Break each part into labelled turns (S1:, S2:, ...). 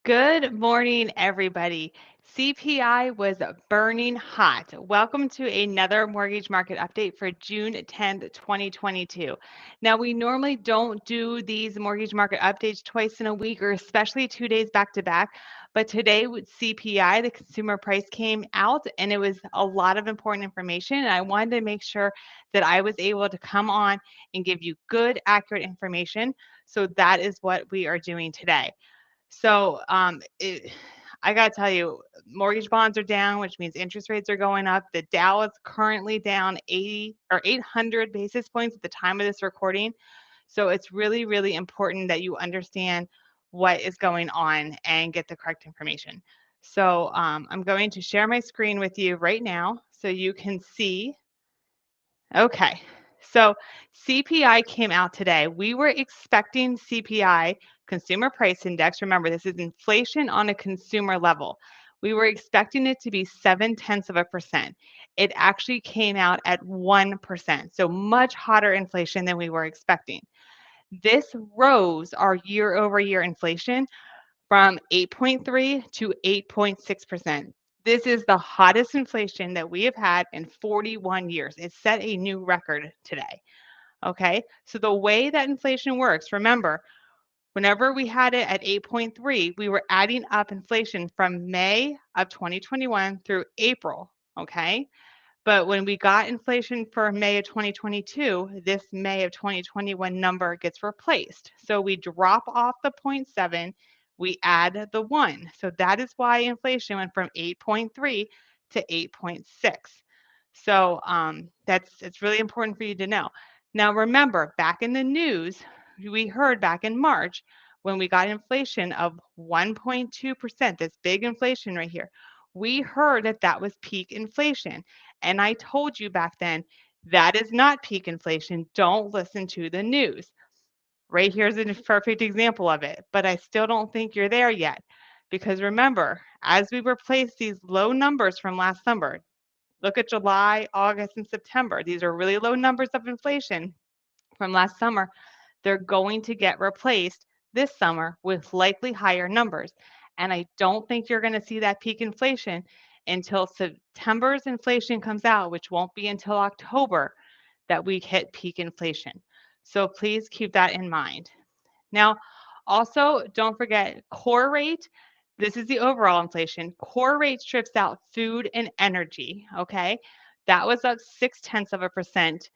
S1: Good morning, everybody. CPI was burning hot. Welcome to another mortgage market update for June 10th, 2022. Now, we normally don't do these mortgage market updates twice in a week or especially 2 days back to back. But today with CPI, the consumer price came out and it was a lot of important information. And I wanted to make sure that I was able to come on and give you good, accurate information. So that is what we are doing today. I got to tell you, mortgage bonds are down, which means interest rates are going up. The Dow is currently down 80 or 800 basis points at the time of this recording. So it's really, really important that you understand what is going on and get the correct information. I'm going to share my screen with you right now so you can see. Okay. So CPI came out today. We were expecting CPI, Consumer Price Index. Remember, this is inflation on a consumer level. We were expecting it to be 0.7%. It actually came out at 1%. So much hotter inflation than we were expecting. This rose our year over year inflation from 8.3 to 8.6%. This is the hottest inflation that we have had in 41 years. It set a new record today. Okay. So the way that inflation works, remember, whenever we had it at 8.3, we were adding up inflation from May of 2021 through April. Okay. But when we got inflation for May of 2022, this May of 2021 number gets replaced. So we drop off the zero point 0.7, we add the 1. So that is why inflation went from 8.3 to 8.6. It's really important for you to know. Now remember, back in the news, we heard back in March when we got inflation of 1.2%, this big inflation right here. We heard that that was peak inflation. And I told you back then, that is not peak inflation. Don't listen to the news. Right here's a perfect example of it. But I still don't think you're there yet. Because remember, as we replace these low numbers from last summer, look at July, August, and September. These are really low numbers of inflation from last summer. They're going to get replaced this summer with likely higher numbers. And I don't think you're going to see that peak inflation until September's inflation comes out, which won't be until October that we hit peak inflation. So please keep that in mind. Now, also, don't forget core rate. This is the overall inflation. Core rate strips out food and energy. Okay. That was up 0.6%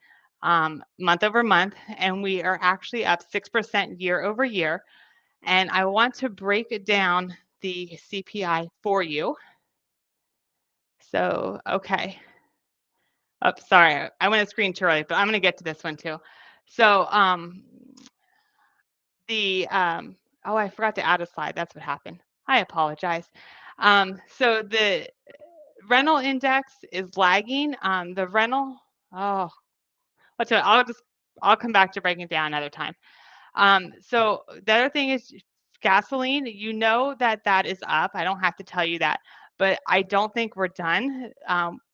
S1: month over month, and we are actually up 6% year over year. And I want to break it down the CPI for you. Okay. Oh, sorry, I went to screen too early, but I'm going to get to this one too. So, the oh, I forgot to add a slide. That's what happened. I apologize. The rental index is lagging. The rental, oh, I'll come back to breaking it down another time. The other thing is gasoline. You know that that is up. I don't have to tell you that, but I don't think we're done.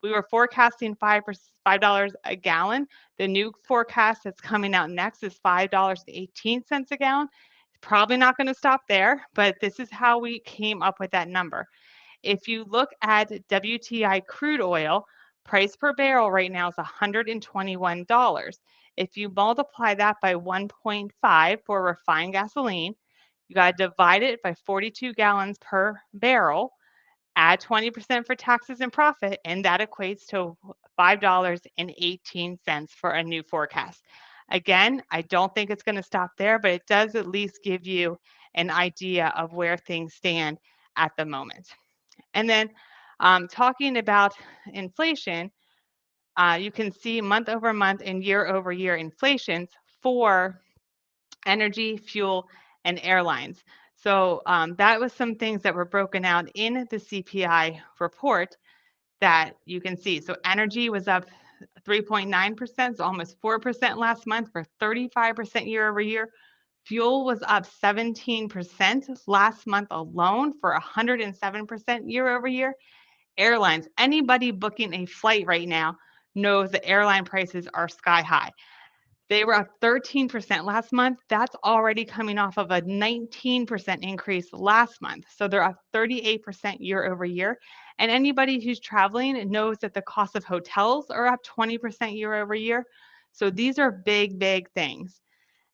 S1: We were forecasting $5 a gallon. The new forecast that's coming out next is $5.18 a gallon. Probably not going to stop there, but this is how we came up with that number. If you look at WTI crude oil, price per barrel right now is $121. If you multiply that by 1.5 for refined gasoline, you got to divide it by 42 gallons per barrel, add 20% for taxes and profit, and that equates to $5.18 for a new forecast. Again, I don't think it's going to stop there, but it does at least give you an idea of where things stand at the moment. And then talking about inflation, you can see month over month and year over year inflations for energy, fuel, and airlines. That was some things that were broken out in the CPI report that you can see. So energy was up 3.9%, so almost 4% last month for 35% year over year. Fuel was up 17% last month alone for 107% year over year. Airlines, anybody booking a flight right now knows that airline prices are sky high. They were up 13% last month. That's already coming off of a 19% increase last month. So they're up 38% year over year. And anybody who's traveling knows that the cost of hotels are up 20% year over year. So these are big, big things.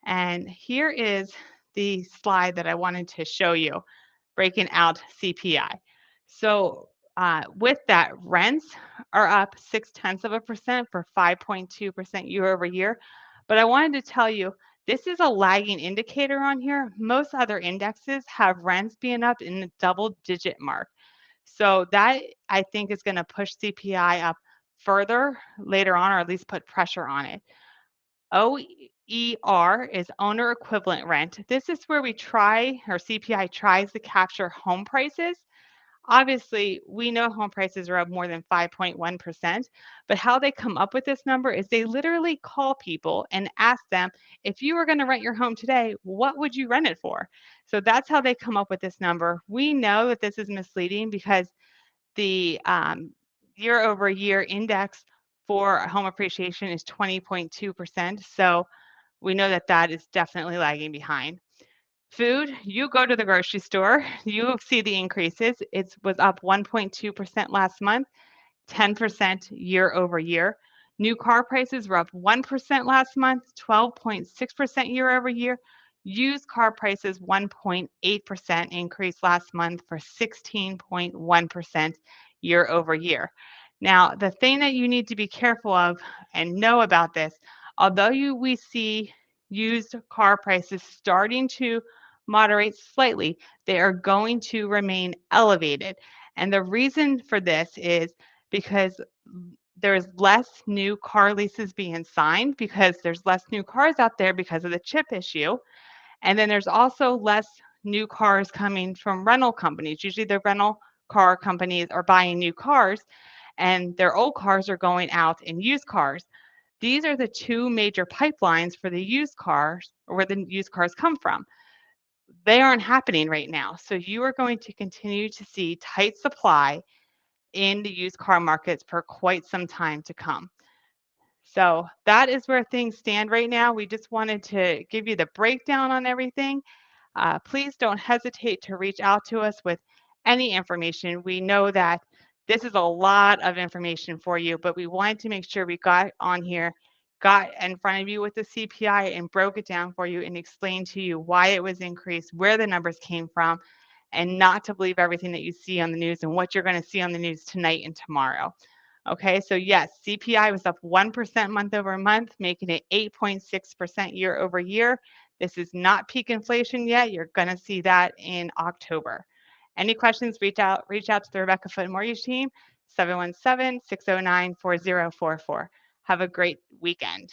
S1: And here is the slide that I wanted to show you, breaking out CPI. So with that, rents are up 0.6% for 5.2% year over year. But I wanted to tell you, this is a lagging indicator on here. Most other indexes have rents being up in the double digit mark. So that I think is going to push CPI up further later on, or at least put pressure on it. OER is owner equivalent rent. This is where we try, or CPI tries to capture home prices. Obviously, we know home prices are up more than 5.1%, but how they come up with this number is they literally call people and ask them, if you were going to rent your home today, what would you rent it for? So that's how they come up with this number. We know that this is misleading because the year over year index for home appreciation is 20.2%. So we know that that is definitely lagging behind. Food, you go to the grocery store, you see the increases. It was up 1.2% last month, 10% year over year. New car prices were up 1% last month, 12.6% year over year. Used car prices 1.8% increase last month for 16.1% year over year. Now, the thing that you need to be careful of and know about this, although we see used car prices starting to moderate slightly, they are going to remain elevated. And the reason for this is because there's less new car leases being signed because there's less new cars out there because of the chip issue. And then there's also less new cars coming from rental companies. Usually the rental car companies are buying new cars and their old cars are going out in used cars. These are the two major pipelines for the used cars, or where the used cars come from. They aren't happening right now. So you are going to continue to see tight supply in the used car markets for quite some time to come. So that is where things stand right now. We just wanted to give you the breakdown on everything. Please don't hesitate to reach out to us with any information. We know that this is a lot of information for you, but we wanted to make sure we got on here, got in front of you with the CPI and broke it down for you and explained to you why it was increased, where the numbers came from, and not to believe everything that you see on the news and what you're going to see on the news tonight and tomorrow. Okay, so yes, CPI was up 1% month over month, making it 8.6% year over year. This is not peak inflation yet. You're going to see that in October. Any questions, reach out to the Rebecca Foote Mortgage Team, 717-609-4044. Have a great weekend.